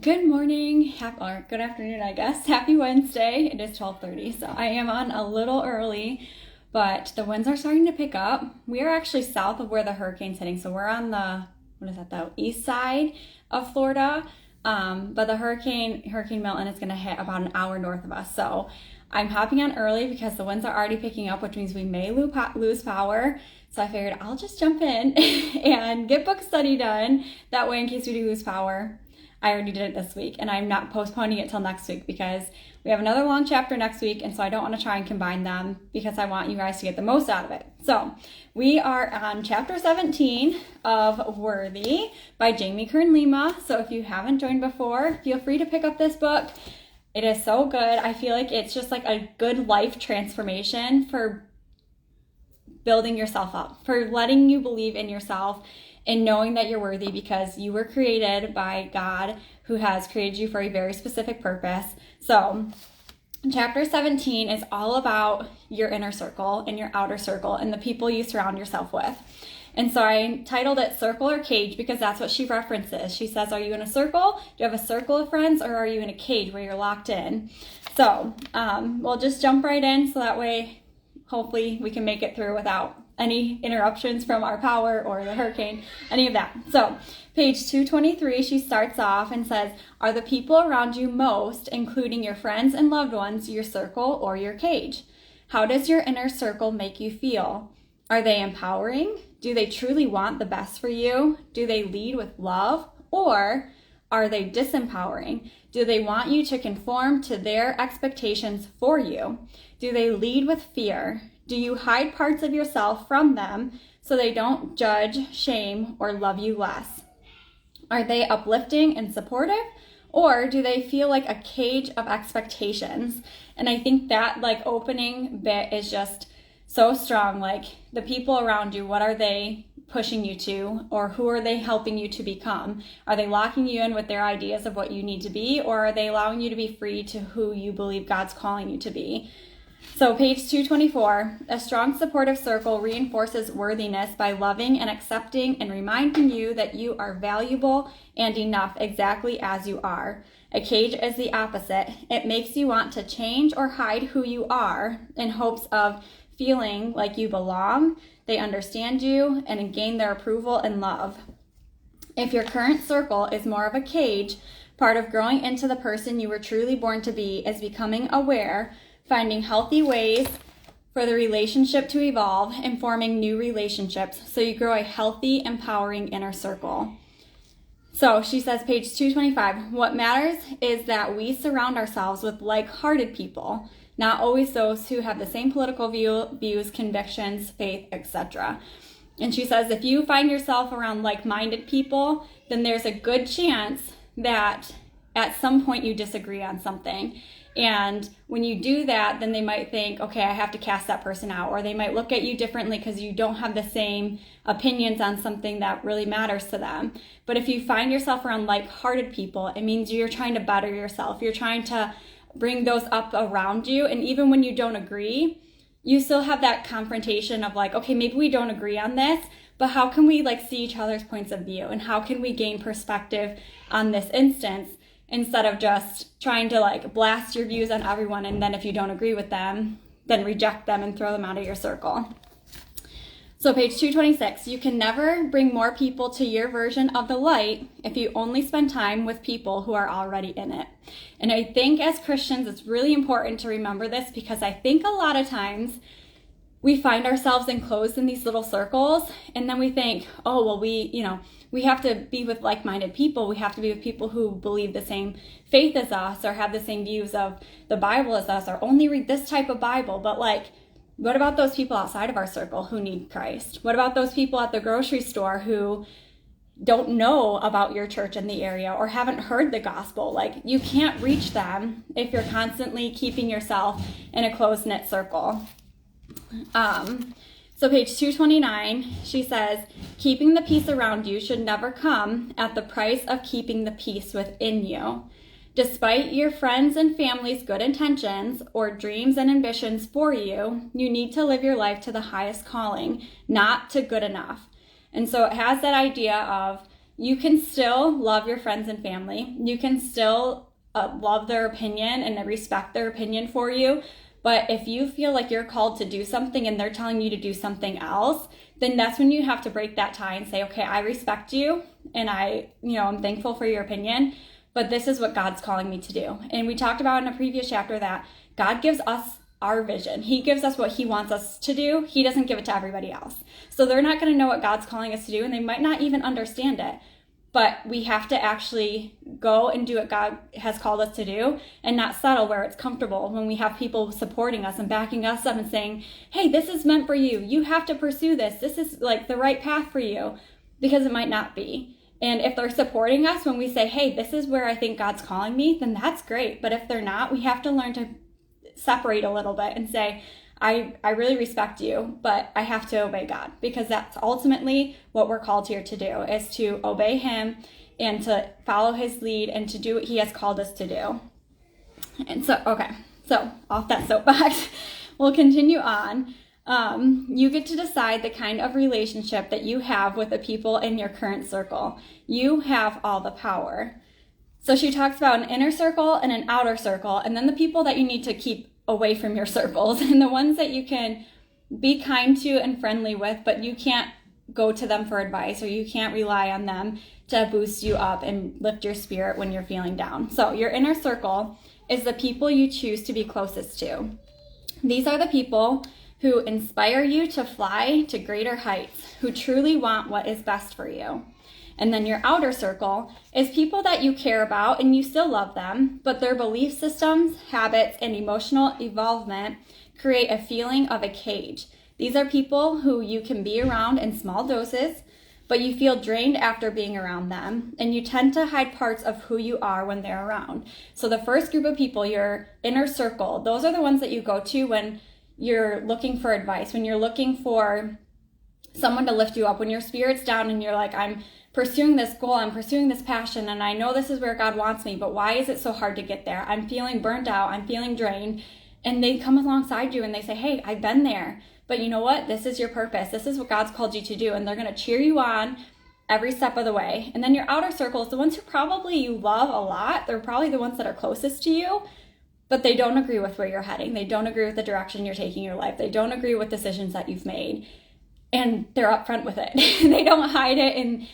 Good morning, or good afternoon, I guess. Happy Wednesday. It is 12:30, so I am on a little early, but the winds are starting to pick up. We are actually south of where the hurricane's hitting, so we're on the east side of Florida. But the Hurricane Milton is going to hit about an hour north of us. So I'm hopping on early because the winds are already picking up, which means we may lose power. So I figured I'll just jump in and get book study done. That way, in case we do lose power, I already did it this week, and I'm not postponing it till next week because we have another long chapter next week, and so I don't want to try and combine them because I want you guys to get the most out of it. So we are on chapter 17 of Worthy by Jamie Kern Lima. So if you haven't joined before, feel free to pick up this book. It is so good. I feel like it's just like a good life transformation for building yourself up, for letting you believe in yourself and knowing that you're worthy because you were created by God, who has created you for a very specific purpose. So chapter 17 is all about your inner circle and your outer circle and the people you surround yourself with. And so I titled it Circle or Cage because that's what she references. She says, are you in a circle? Do you have a circle of friends, or are you in a cage where you're locked in? So we'll just jump right in so that way hopefully we can make it through without any interruptions from our power or the hurricane, any of that. So page 223, she starts off and says, are the people around you most, including your friends and loved ones, your circle or your cage? How does your inner circle make you feel? Are they empowering? Do they truly want the best for you? Do they lead with love? Or are they disempowering? Do they want you to conform to their expectations for you? Do they lead with fear? Do you hide parts of yourself from them so they don't judge, shame, or love you less? Are they uplifting and supportive? Or do they feel like a cage of expectations? And I think that opening bit is just so strong. Like the people around you, what are they pushing you to, or who are they helping you to become? Are they locking you in with their ideas of what you need to be, or are they allowing you to be free to who you believe God's calling you to be? So page 224, a strong supportive circle reinforces worthiness by loving and accepting and reminding you that you are valuable and enough exactly as you are. A cage is the opposite. It makes you want to change or hide who you are in hopes of feeling like you belong, they understand you, and gain their approval and love. If your current circle is more of a cage, part of growing into the person you were truly born to be is becoming aware, finding healthy ways for the relationship to evolve, and forming new relationships so you grow a healthy, empowering inner circle. So she says, page 225, what matters is that we surround ourselves with like-hearted people, not always those who have the same political views, convictions, faith, etc. And she says, if you find yourself around like-minded people, then there's a good chance that at some point you disagree on something. And when you do that, then they might think, okay, I have to cast that person out. Or they might look at you differently because you don't have the same opinions on something that really matters to them. But if you find yourself around like-hearted people, it means you're trying to better yourself. You're trying to bring those up around you. And even when you don't agree, you still have that confrontation of okay, maybe we don't agree on this, but how can we see each other's points of view? And how can we gain perspective on this instance? Instead of just trying to blast your views on everyone, and then if you don't agree with them, then reject them and throw them out of your circle. So page 226, you can never bring more people to your version of the light if you only spend time with people who are already in it. And I think as Christians, it's really important to remember this because I think a lot of times we find ourselves enclosed in these little circles, and then we think, oh, well, we have to be with like-minded people. We have to be with people who believe the same faith as us or have the same views of the Bible as us or only read this type of Bible. But what about those people outside of our circle who need Christ? What about those people at the grocery store who don't know about your church in the area or haven't heard the gospel? You can't reach them if you're constantly keeping yourself in a closed-knit circle. So page 229, she says, keeping the peace around you should never come at the price of keeping the peace within you. Despite your friends and family's good intentions or dreams and ambitions for you, you need to live your life to the highest calling, not to good enough. And so it has that idea of you can still love your friends and family. You can still love their opinion and respect their opinion for you. But if you feel like you're called to do something and they're telling you to do something else, then that's when you have to break that tie and say, okay, I respect you and I'm thankful for your opinion, but this is what God's calling me to do. And we talked about in a previous chapter that God gives us our vision. He gives us what he wants us to do. He doesn't give it to everybody else. So they're not going to know what God's calling us to do, and they might not even understand it. But we have to actually go and do what God has called us to do and not settle where it's comfortable when we have people supporting us and backing us up and saying, hey, this is meant for you. You have to pursue this. This is like the right path for you, because it might not be. And if they're supporting us when we say, hey, this is where I think God's calling me, then that's great. But if they're not, we have to learn to separate a little bit and say, I really respect you, but I have to obey God, because that's ultimately what we're called here to do, is to obey him and to follow his lead and to do what he has called us to do. And so off that soapbox, we'll continue on. You get to decide the kind of relationship that you have with the people in your current circle. You have all the power. So she talks about an inner circle and an outer circle, and then the people that you need to keep away from your circles, and the ones that you can be kind to and friendly with, but you can't go to them for advice, or you can't rely on them to boost you up and lift your spirit when you're feeling down. So your inner circle is the people you choose to be closest to. These are the people who inspire you to fly to greater heights, who truly want what is best for you. And then your outer circle is people that you care about and you still love them, but their belief systems, habits, and emotional involvement create a feeling of a cage. These are people who you can be around in small doses, but you feel drained after being around them, and you tend to hide parts of who you are when they're around. So the first group of people, your inner circle, those are the ones that you go to when you're looking for advice, when you're looking for someone to lift you up, when your spirit's down and you're like, I'm pursuing this goal, I'm pursuing this passion, and I know this is where God wants me, but why is it so hard to get there? I'm feeling burnt out, I'm feeling drained. And they come alongside you and they say, hey, I've been there, but you know what? This is your purpose. This is what God's called you to do. And they're going to cheer you on every step of the way. And then your outer circle is the ones who probably you love a lot. They're probably the ones that are closest to you, but they don't agree with where you're heading. They don't agree with the direction you're taking your life. They don't agree with decisions that you've made. And they're upfront with it. They don't hide it and,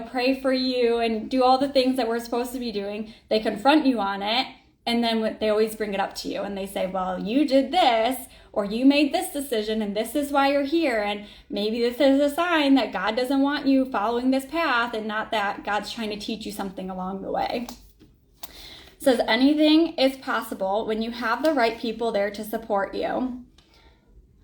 pray for you and do all the things that we're supposed to be doing. They confront you on it. And then they always bring it up to you and they say, well, you did this, or you made this decision, and this is why you're here. And maybe this is a sign that God doesn't want you following this path, and not that God's trying to teach you something along the way. It says anything is possible when you have the right people there to support you.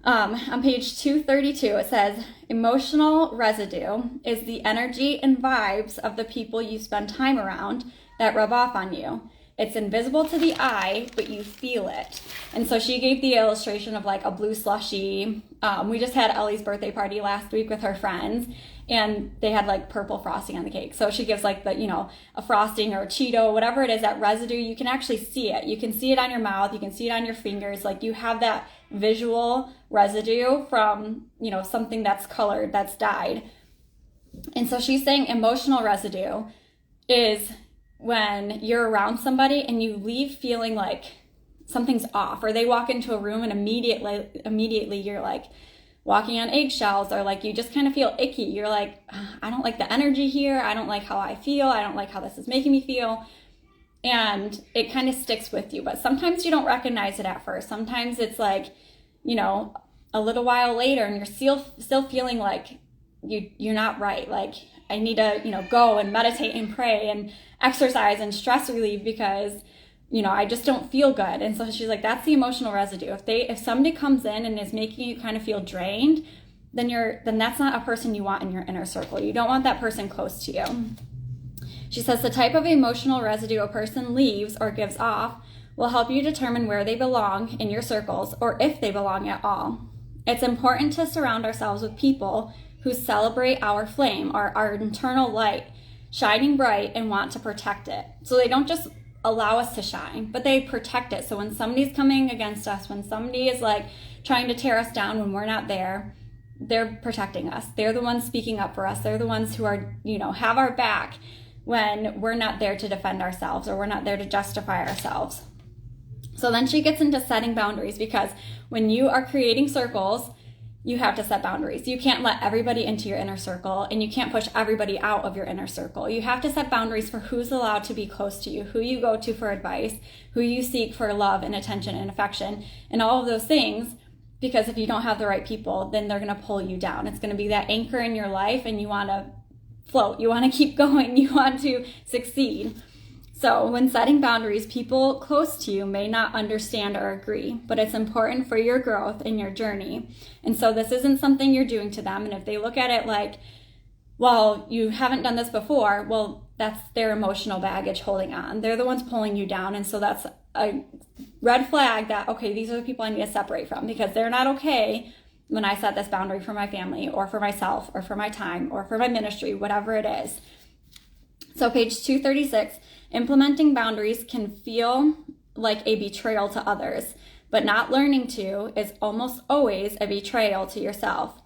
On page 232, it says, emotional residue is the energy and vibes of the people you spend time around that rub off on you. It's invisible to the eye, but you feel it. And so she gave the illustration of like a blue slushie. We just had Ellie's birthday party last week with her friends, and they had like purple frosting on the cake. So she gives like the, a frosting or a Cheeto, whatever it is, that residue, you can actually see it. You can see it on your mouth. You can see it on your fingers. Like you have that visual residue from, something that's colored, that's dyed. And so she's saying emotional residue is when you're around somebody and you leave feeling like something's off, or they walk into a room and immediately you're like walking on eggshells, or like you just kind of feel icky. You're like, I don't like the energy here. I don't like how I feel. I don't like how this is making me feel. And it kind of sticks with you. But sometimes you don't recognize it at first. Sometimes it's like, a little while later and you're still feeling like you're not right. Like I need to, go and meditate and pray and exercise and stress relieve because, I just don't feel good. And so she's like, that's the emotional residue. If somebody comes in and is making you kind of feel drained, then that's not a person you want in your inner circle. You don't want that person close to you. She says the type of emotional residue a person leaves or gives off will help you determine where they belong in your circles, or if they belong at all. It's important to surround ourselves with people who celebrate our flame, or our internal light, shining bright, and want to protect it. So they don't just allow us to shine, but they protect it. So when somebody's coming against us, when somebody is like trying to tear us down when we're not there, they're protecting us. They're the ones speaking up for us. They're the ones who are, have our back when we're not there to defend ourselves or we're not there to justify ourselves. So then she gets into setting boundaries, because when you are creating circles, you have to set boundaries. You can't let everybody into your inner circle, and you can't push everybody out of your inner circle. You have to set boundaries for who's allowed to be close to you, who you go to for advice, who you seek for love and attention and affection, and all of those things. Because if you don't have the right people, then they're going to pull you down. It's going to be that anchor in your life, and you want to float. You want to keep going. You want to succeed. So when setting boundaries, people close to you may not understand or agree, but it's important for your growth and your journey. And so this isn't something you're doing to them. And if they look at it like, well, you haven't done this before, well, that's their emotional baggage holding on. They're the ones pulling you down. And so that's a red flag that, okay, these are the people I need to separate from, because they're not okay when I set this boundary for my family or for myself or for my time or for my ministry, whatever it is. So page 236, implementing boundaries can feel like a betrayal to others, but not learning to is almost always a betrayal to yourself.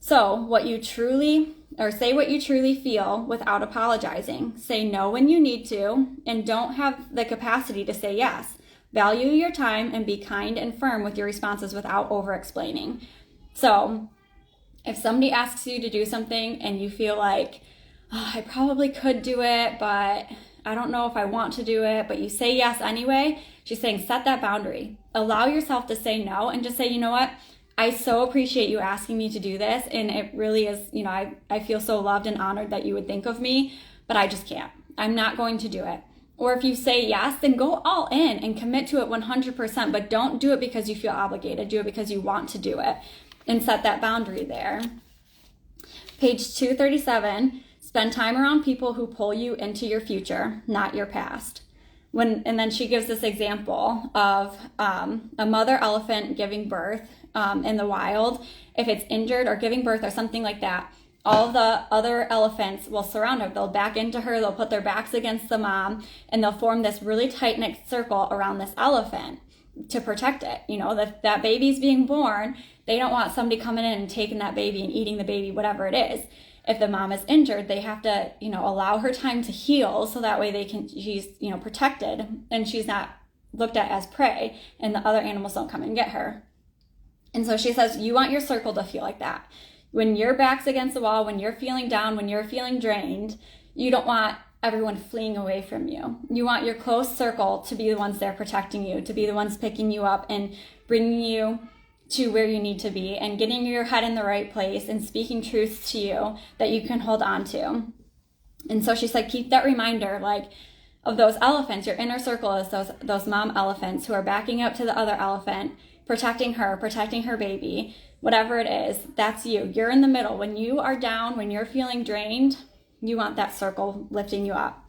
So say what you truly feel without apologizing. Say no when you need to, and don't have the capacity to say yes. Value your time and be kind and firm with your responses without over-explaining. So if somebody asks you to do something and you feel like, I probably could do it, but I don't know if I want to do it, but you say yes anyway, she's saying set that boundary. Allow yourself to say no, and just say, you know what? I so appreciate you asking me to do this, and it really is, I feel so loved and honored that you would think of me, but I just can't. I'm not going to do it. Or if you say yes, then go all in and commit to it 100%, but don't do it because you feel obligated. Do it because you want to do it, and set that boundary there. Page 237, spend time around people who pull you into your future, not your past. And then she gives this example of a mother elephant giving birth in the wild. If it's injured or giving birth or something like that, all the other elephants will surround her. They'll back into her, they'll put their backs against the mom, and they'll form this really tight-knit circle around this elephant to protect it. That baby's being born, they don't want somebody coming in and taking that baby and eating the baby, whatever it is. If the mom is injured, they have to, allow her time to heal, so that way she's, protected, and she's not looked at as prey, and the other animals don't come and get her. And so she says, you want your circle to feel like that. When your back's against the wall, when you're feeling down, when you're feeling drained, you don't want everyone fleeing away from you. You want your close circle to be the ones there protecting you, to be the ones picking you up and bringing you to where you need to be, and getting your head in the right place and speaking truths to you that you can hold on to. And so she said, keep that reminder, of those elephants. Your inner circle is those mom elephants who are backing up to the other elephant, protecting her baby, whatever it is. That's you. You're in the middle. When you are down, when you're feeling drained, you want that circle lifting you up.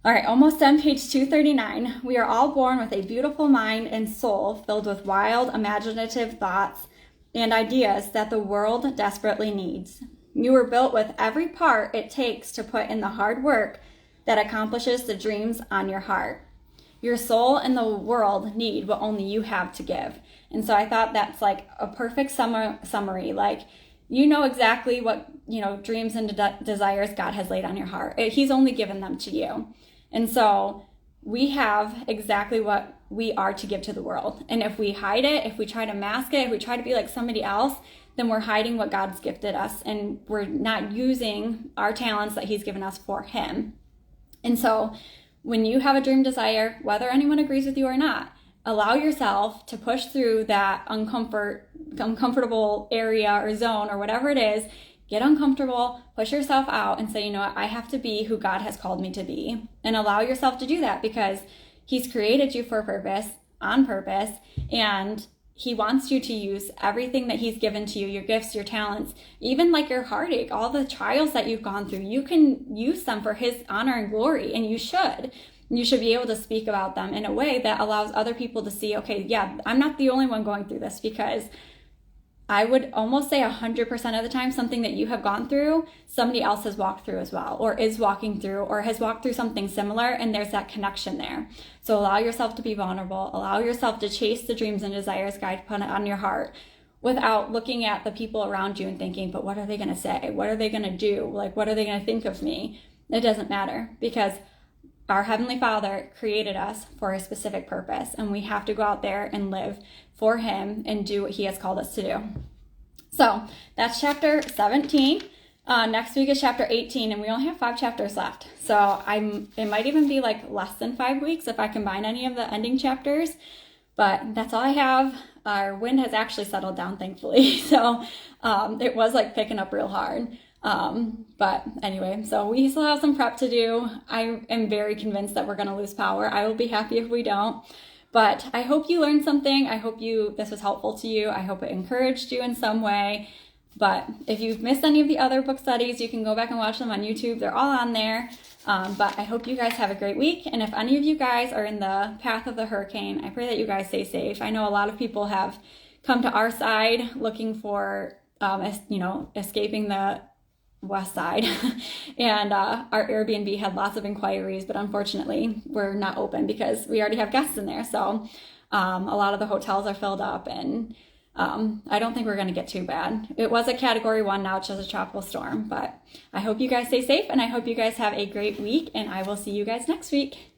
All right, almost done, page 239. We are all born with a beautiful mind and soul filled with wild, imaginative thoughts and ideas that the world desperately needs. You were built with every part it takes to put in the hard work that accomplishes the dreams on your heart. Your soul and the world need what only you have to give. And so I thought that's like a perfect summary. You know exactly what, dreams and desires God has laid on your heart. He's only given them to you. And so we have exactly what we are to give to the world. And if we hide it, if we try to mask it, if we try to be like somebody else, then we're hiding what God's gifted us, and we're not using our talents that He's given us for Him. And so when you have a dream desire, whether anyone agrees with you or not, allow yourself to push through that uncomfortable area or zone or whatever it is. Get uncomfortable, push yourself out, and say, you know what, I have to be who God has called me to be. And allow yourself to do that, because He's created you for a purpose, on purpose, and He wants you to use everything that He's given to you, your gifts, your talents, even like your heartache, all the trials that you've gone through. You can use them for His honor and glory, and you should. You should be able to speak about them in a way that allows other people to see, okay, yeah, I'm not the only one going through this, because I would almost say 100% of the time, something that you have gone through, somebody else has walked through as well, or is walking through, or has walked through something similar, and there's that connection there. So allow yourself to be vulnerable. Allow yourself to chase the dreams and desires God put on your heart, without looking at the people around you and thinking, but what are they going to say? What are they going to do? Like, what are they going to think of me? It doesn't matter, because our Heavenly Father created us for a specific purpose, and we have to go out there and live for Him and do what He has called us to do. So that's chapter 17. Next week is chapter 18, and we only have 5 chapters left. So it might even be like less than 5 weeks if I combine any of the ending chapters. But that's all I have. Our wind has actually settled down, thankfully. So it was like picking up real hard. But anyway, so we still have some prep to do. I am very convinced that we're going to lose power. I will be happy if we don't. But I hope you learned something. I hope this was helpful to you. I hope it encouraged you in some way. But if you've missed any of the other book studies, you can go back and watch them on YouTube. They're all on there. But I hope you guys have a great week. And if any of you guys are in the path of the hurricane, I pray that you guys stay safe. I know a lot of people have come to our side looking for, escaping the west side. And our Airbnb had lots of inquiries, but unfortunately we're not open because we already have guests in there. So a lot of the hotels are filled up, and I don't think we're going to get too bad. It was a category 1, now it's just a tropical storm. But I hope you guys stay safe, and I hope you guys have a great week, and I will see you guys next week.